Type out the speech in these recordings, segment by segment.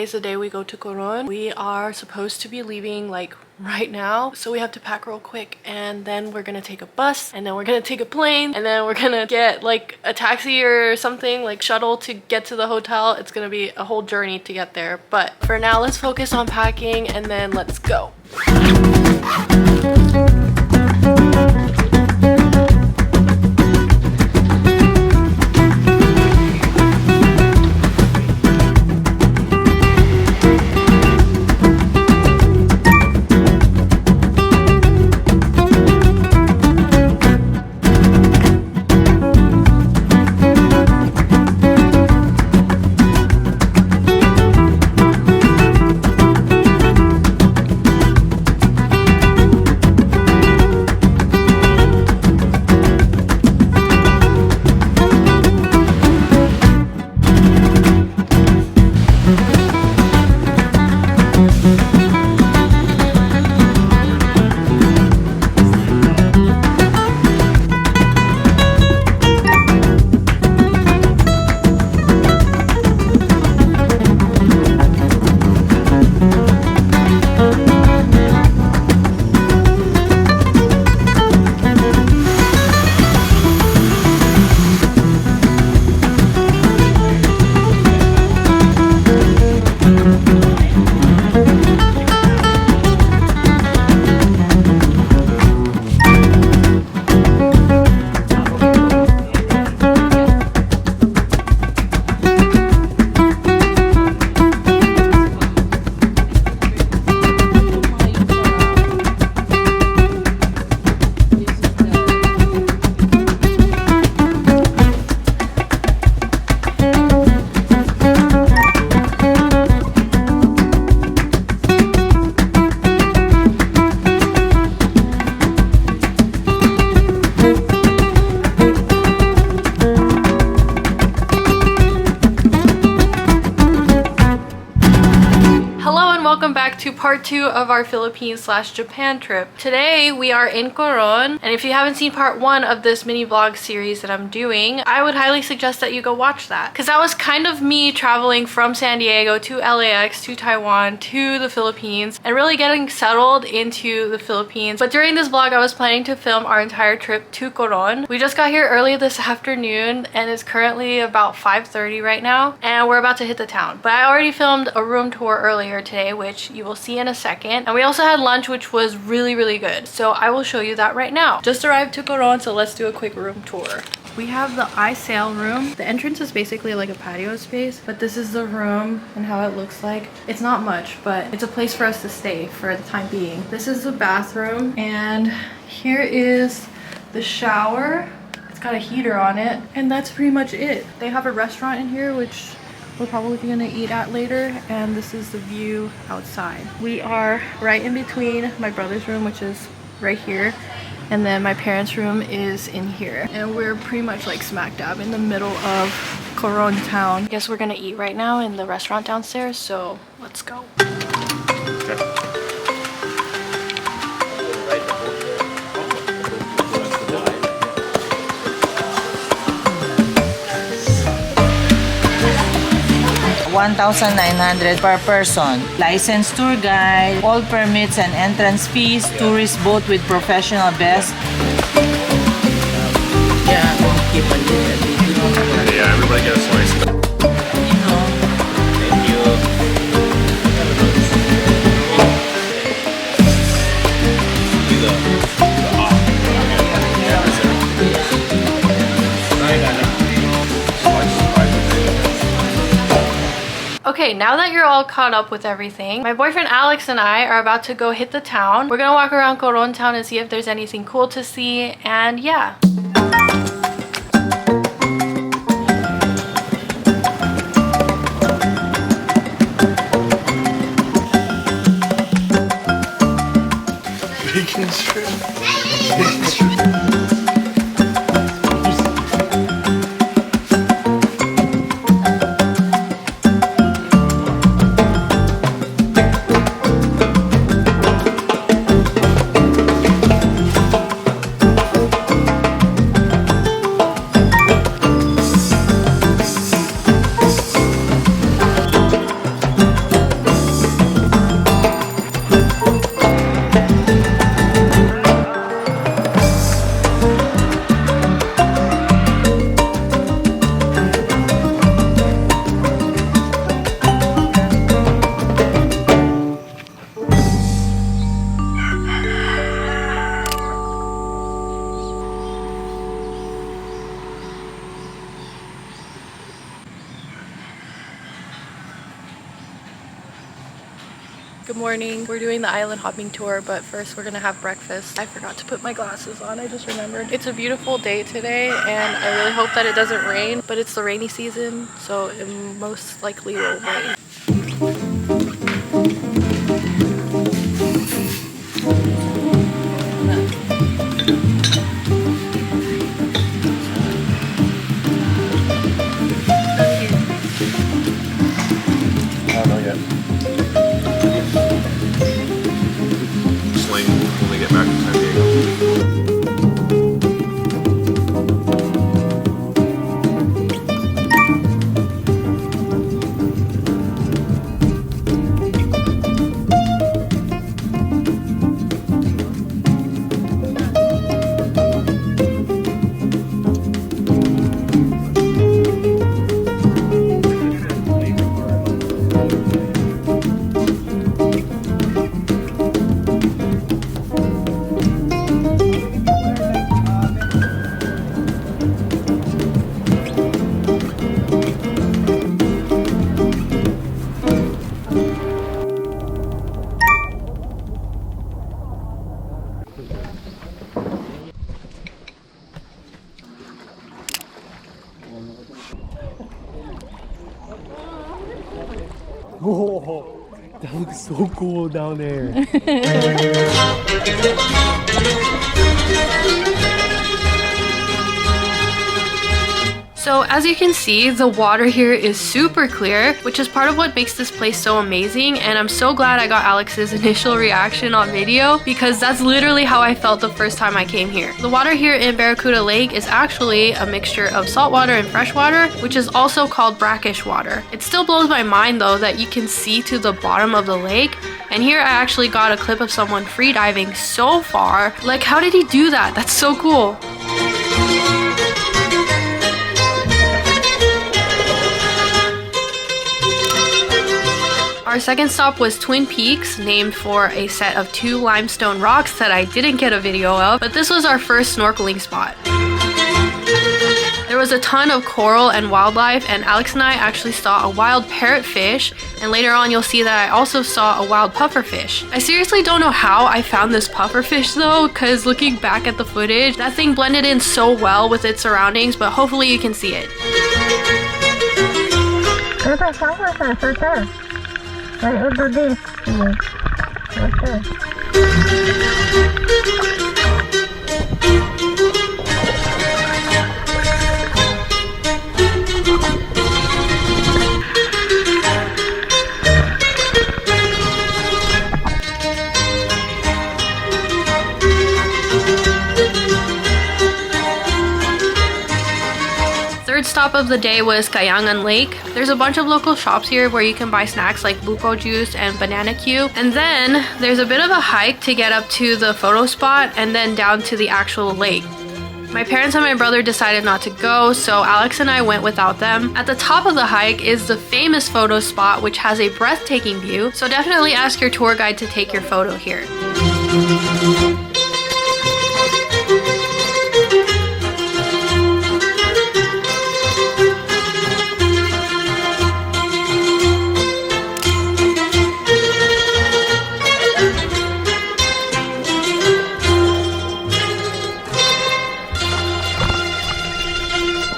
is the day we go to Coron. We are supposed to be leaving like right now, so we have to pack real quick, and then we're gonna take a bus, and then we're gonna take a plane, and then we're gonna get like a taxi or something, like shuttle to get to the hotel. It's gonna be a whole journey to get there, but for now let's focus on packing and then let's go. Welcome back to part 2 of our Philippines/Japan trip. Today we are in Coron, and if you haven't seen part 1 of this mini vlog series that I'm doing, I would highly suggest that you go watch that, because that was kind of me traveling from San Diego to LAX to Taiwan to the Philippines and really getting settled into the Philippines. But during this vlog I was planning to film our entire trip to Coron. We just got here early this afternoon and it's currently about 5:30 right now, and we're about to hit the town. But I already filmed a room tour earlier today, which you will see in a second, and we also had lunch, which was really good, so I will show you that right now. Just arrived to Coron, so let's do a quick room tour. We have the I sail room. The entrance is basically like a patio space, but this is the room and how it looks like. It's not much, but it's a place for us to stay for the time being. This is the bathroom, and here is the shower. It's got a heater on it, and that's pretty much it. They have a restaurant in here, which we're probably gonna eat at later, and this is the view outside. We are right in between my brother's room, which is right here, and then my parents' room is in here, and we're pretty much like smack dab in the middle of Coron Town. I guess we're gonna eat right now in the restaurant downstairs, so let's go. Okay. 1,900 per person. Licensed tour guide, all permits and entrance fees, tourist boat with professional vest. Yeah, keep on it. Yeah, everybody gets licensed. Thank you. Okay, now that you're all caught up with everything, my boyfriend Alex and I are about to go hit the town. We're gonna walk around Coron Town and see if there's anything cool to see, and yeah. Bacon shrimp. Good morning. We're doing the island hopping tour, but first we're gonna have breakfast. I forgot to put my glasses on, I just remembered. It's a beautiful day today and I really hope that it doesn't rain, but it's the rainy season, so it most likely will rain. Sling when we get back to San Diego. Whoa, that looks so cool down there. So as you can see, the water here is super clear, which is part of what makes this place so amazing, and I'm so glad I got Alex's initial reaction on video because that's literally how I felt the first time I came here. The water here in Barracuda Lake is actually a mixture of saltwater and freshwater, which is also called brackish water. It still blows my mind though that you can see to the bottom of the lake, and here I actually got a clip of someone free diving so far. Like, how did he do that? That's so cool. Our second stop was Twin Peaks, named for a set of 2 limestone rocks that I didn't get a video of, but this was our first snorkeling spot. There was a ton of coral and wildlife, and Alex and I actually saw a wild parrotfish, and later on you'll see that I also saw a wild pufferfish. I seriously don't know how I found this pufferfish though, because looking back at the footage, that thing blended in so well with its surroundings, but hopefully you can see it. Right over this. Right there. Third stop of the day was Kayangan Lake. There's a bunch of local shops here where you can buy snacks like buko juice and banana Q. And then there's a bit of a hike to get up to the photo spot and then down to the actual lake. My parents and my brother decided not to go, so Alex and I went without them. At the top of the hike is the famous photo spot, which has a breathtaking view, so definitely ask your tour guide to take your photo here.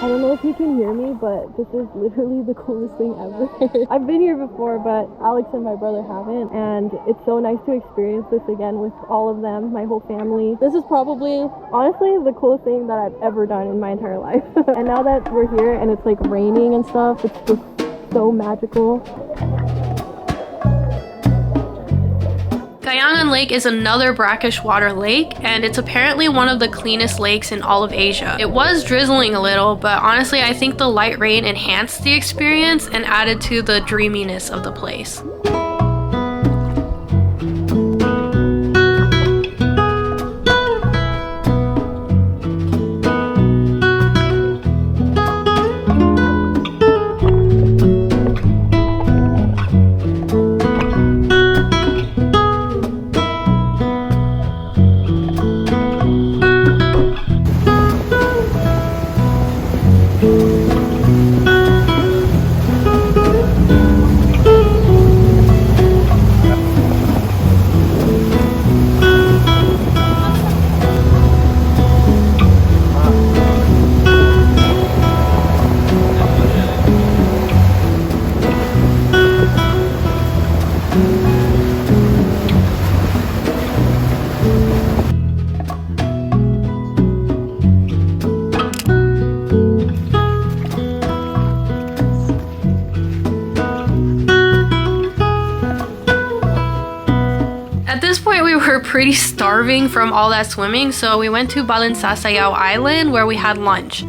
I don't know if you can hear me, but this is literally the coolest thing ever. I've been here before, but Alex and my brother haven't, and it's so nice to experience this again with all of them, my whole family. This is probably, honestly, the coolest thing that I've ever done in my entire life. And now that we're here and it's like raining and stuff, it's just so magical. Kayangan Lake is another brackish water lake, and it's apparently one of the cleanest lakes in all of Asia. It was drizzling a little, but honestly I think the light rain enhanced the experience and added to the dreaminess of the place. pretty starving from all that swimming, so we went to Balinsasayao Island where we had lunch.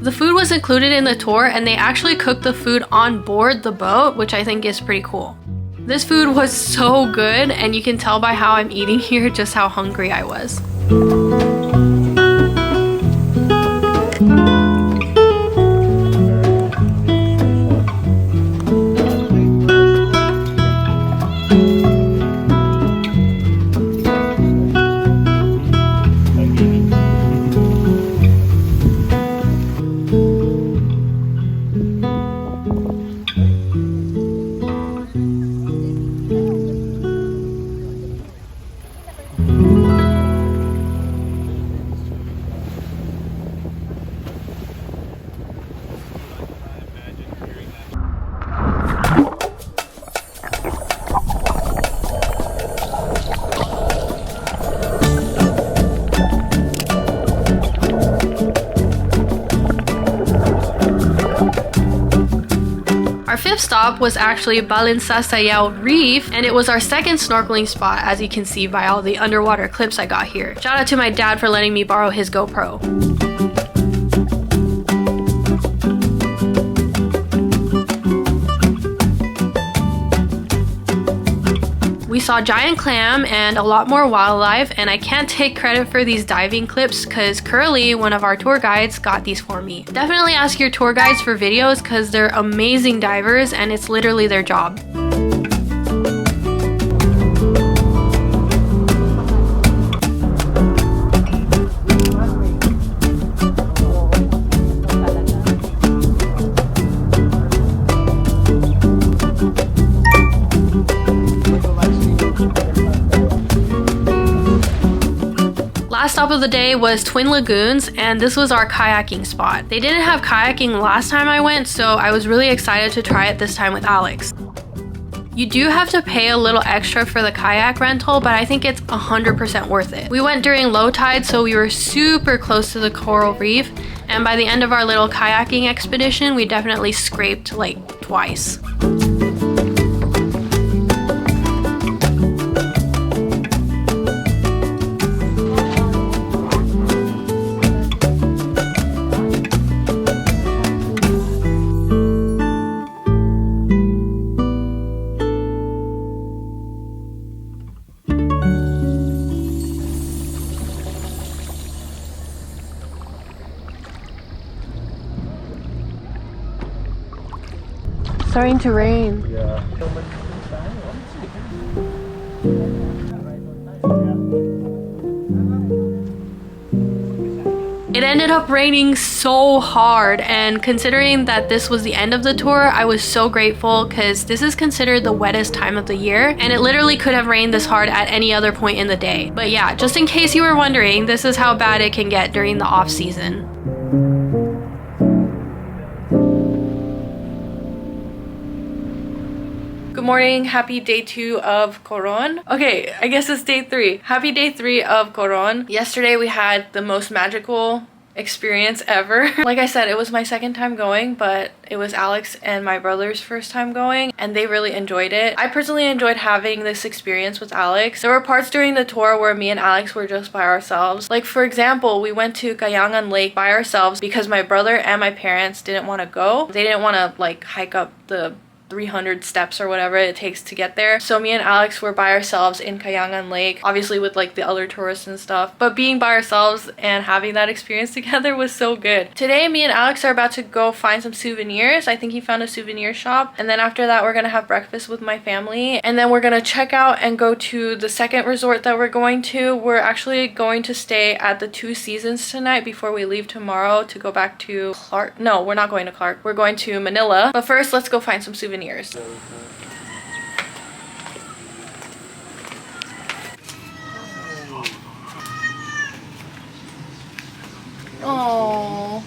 The food was included in the tour and they actually cooked the food on board the boat, which I think is pretty cool. This food was so good, and you can tell by how I'm eating here just how hungry I was. Our fifth stop was actually Balinsasayao Reef, and it was our second snorkeling spot, as you can see by all the underwater clips I got here. Shout out to my dad for letting me borrow his GoPro. We saw giant clam and a lot more wildlife, and I can't take credit for these diving clips because Curly, one of our tour guides, got these for me. Definitely ask your tour guides for videos because they're amazing divers and it's literally their job. Last stop of the day was Twin Lagoons, and this was our kayaking spot. They didn't have kayaking last time I went, so I was really excited to try it this time with Alex. You do have to pay a little extra for the kayak rental, but I think it's 100% worth it. We went during low tide, so we were super close to the coral reef, and by the end of our little kayaking expedition, we definitely scraped like twice. Starting to rain. Yeah. It ended up raining so hard, and considering that this was the end of the tour, I was so grateful because this is considered the wettest time of the year, and it literally could have rained this hard at any other point in the day. But yeah, just in case you were wondering, this is how bad it can get during the off season. Good morning, happy day 2 of Coron. Okay, I guess it's day 3. Happy day 3 of Coron. Yesterday we had the most magical experience ever. Like I said, it was my second time going, but it was Alex and my brother's first time going, and they really enjoyed it. I personally enjoyed having this experience with Alex. There were parts during the tour where me and Alex were just by ourselves. Like for example, we went to Kayangan Lake by ourselves because my brother and my parents didn't want to go. They didn't want to like hike up the 300 steps or whatever it takes to get there. So me and Alex were by ourselves in Kayangan Lake, obviously with like the other tourists and stuff, but being by ourselves and having that experience together was so good. Today me and Alex are about to go find some souvenirs. I think he found a souvenir shop, and then after that we're gonna have breakfast with my family, and then we're gonna check out and go to the second resort that we're going to. We're actually going to stay at the Two Seasons tonight before we leave tomorrow to go back to Clark. No, we're not going to Clark. We're going to Manila. But first, let's go find some souvenirs. Oh.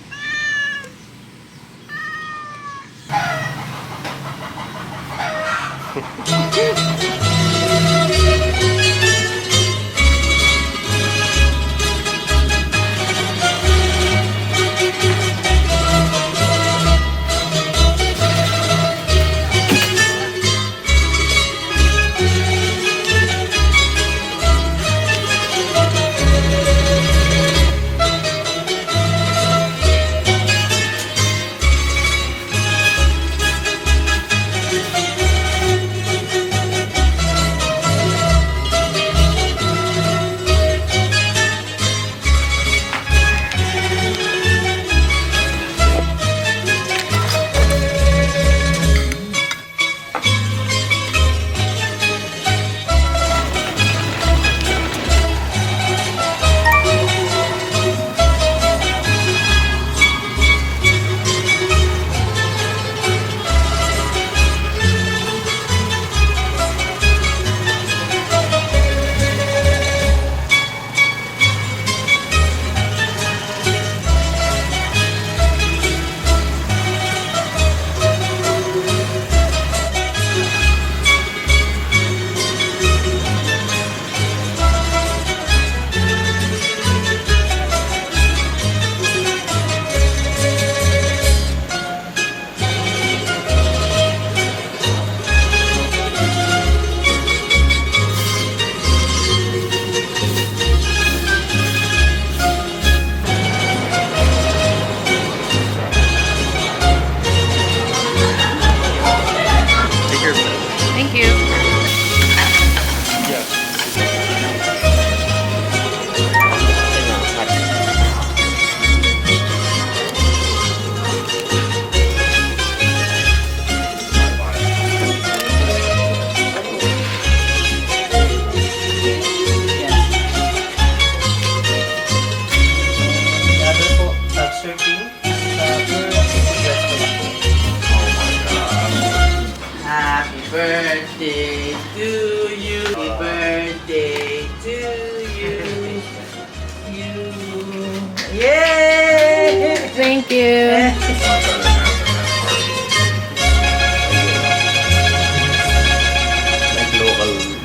Yay! Thank you.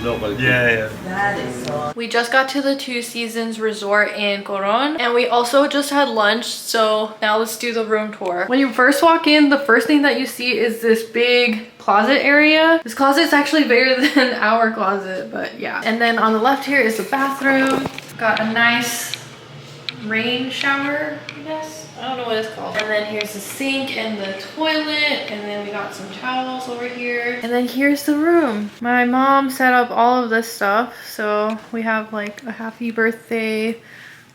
Local. Yeah. That is so. We just got to the Two Seasons Resort in Coron, and we also just had lunch, so now let's do the room tour. When you first walk in, the first thing that you see is this big closet area. This closet is actually bigger than our closet, but yeah. And then on the left here is the bathroom. Got a nice rain shower, I guess. I don't know what it's called. And then here's the sink and the toilet, and then we got some towels over here. And then here's the room. My mom set up all of this stuff, so we have like a happy birthday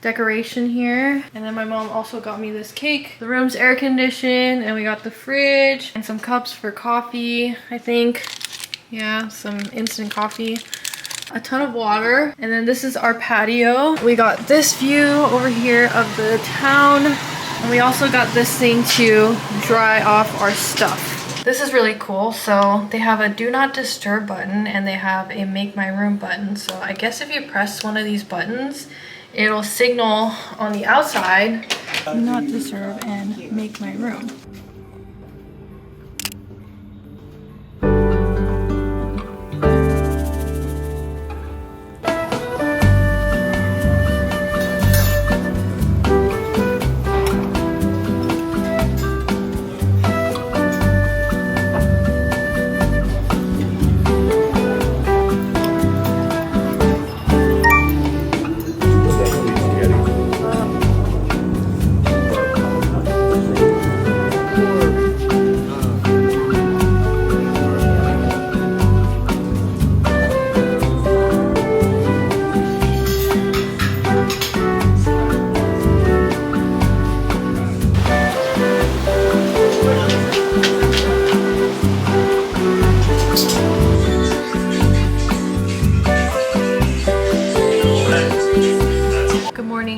decoration here. And then my mom also got me this cake. The room's air conditioned, and we got the fridge and some cups for coffee, I think. Yeah, some instant coffee. A ton of water. And then this is our patio. We got this view over here of the town. And we also got this thing to dry off our stuff. This is really cool. So they have a do not disturb button and they have a make my room button. So I guess if you press one of these buttons, it'll signal on the outside, do not disturb and make my room.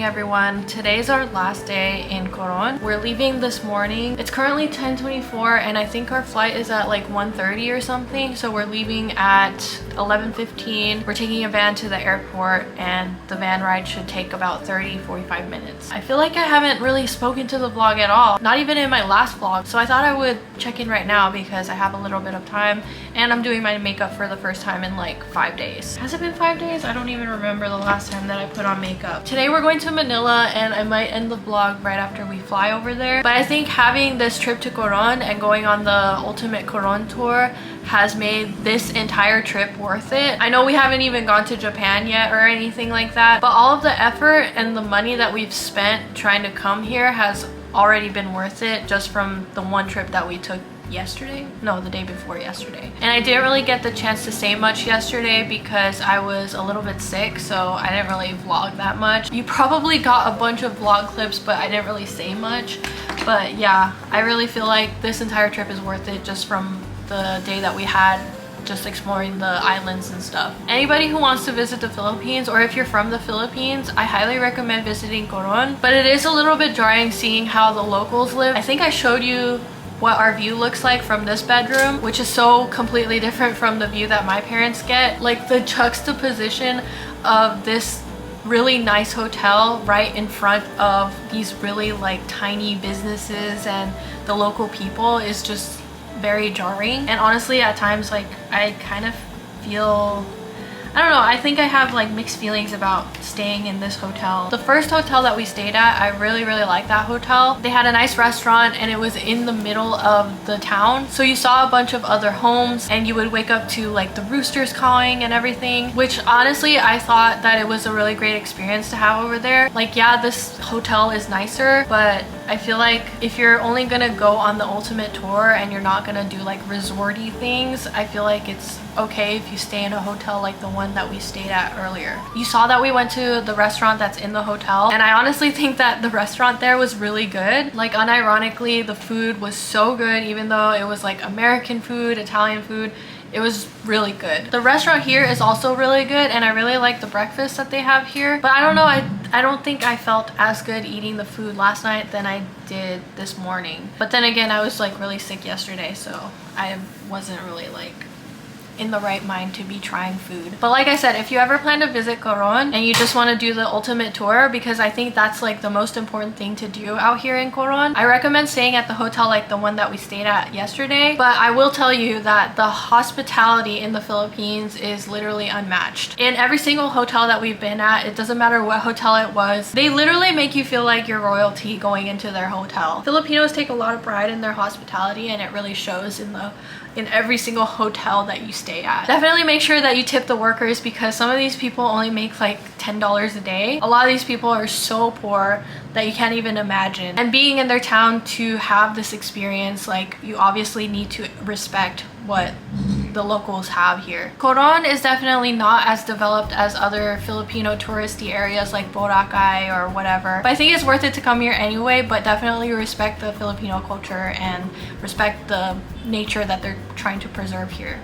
Everyone, today's our last day in Coron. We're leaving this morning. It's currently 10:24 and I think our flight is at like 1:30 or something, so we're leaving at 11:15. We're taking a van to the airport and the van ride should take about 30-45 minutes. I feel like I haven't really spoken to the vlog at all, not even in my last vlog, so I thought I would check in right now because I have a little bit of time and I'm doing my makeup for the first time in like 5 days. Has it been 5 days? I don't even remember the last time that I put on makeup. Today we're going to Manila and I might end the vlog right after we fly over there. But I think having this trip to Coron and going on the ultimate Coron tour has made this entire trip worth it. I know we haven't even gone to Japan yet or anything like that, but all of the effort and the money that we've spent trying to come here has already been worth it just from the one trip that we took yesterday? No, the day before yesterday. And I didn't really get the chance to say much yesterday because I was a little bit sick, so I didn't really vlog that much. You probably got a bunch of vlog clips, but I didn't really say much. But yeah, I really feel like this entire trip is worth it just from the day that we had just exploring the islands and stuff. Anybody who wants to visit the Philippines, or if you're from the Philippines, I highly recommend visiting Coron. But it is a little bit jarring seeing how the locals live. I think I showed you what our view looks like from this bedroom, which is so completely different from the view that my parents get. Like the juxtaposition of this really nice hotel right in front of these really like tiny businesses and the local people is just very jarring. And honestly, at times like I kind of feel, I don't know, I think I have like mixed feelings about staying in this hotel. The first hotel that we stayed at, I really liked that hotel. They had a nice restaurant and it was in the middle of the town. So you saw a bunch of other homes and you would wake up to like the roosters cawing and everything, which honestly, I thought that it was a really great experience to have over there. Like, yeah, this hotel is nicer, but I feel like if you're only gonna go on the ultimate tour and you're not gonna do like resorty things, I feel like it's okay if you stay in a hotel like the one that we stayed at earlier. You saw that we went to the restaurant that's in the hotel, and I honestly think that the restaurant there was really good. Like, unironically, the food was so good, even though it was like American food, Italian food. It was really good. The restaurant here is also really good and I really like the breakfast that they have here. But I don't know, I don't think I felt as good eating the food last night than I did this morning. But then again, I was like really sick yesterday, so I wasn't really like in the right mind to be trying food. But like I said, if you ever plan to visit Coron and you just want to do the ultimate tour, because I think that's like the most important thing to do out here in Coron, I recommend staying at the hotel like the one that we stayed at yesterday. But I will tell you that the hospitality in the Philippines is literally unmatched. In every single hotel that we've been at, it doesn't matter what hotel it was, they literally make you feel like you're royalty going into their hotel. Filipinos take a lot of pride in their hospitality, and it really shows in every single hotel that you stay at. Definitely make sure that you tip the workers, because some of these people only make like $10 a day. A lot of these people are so poor that you can't even imagine. And being in their town to have this experience, like, you obviously need to respect what the locals have here. Coron is definitely not as developed as other Filipino touristy areas like Boracay or whatever, but I think it's worth it to come here anyway. But definitely respect the Filipino culture and respect the nature that they're trying to preserve here.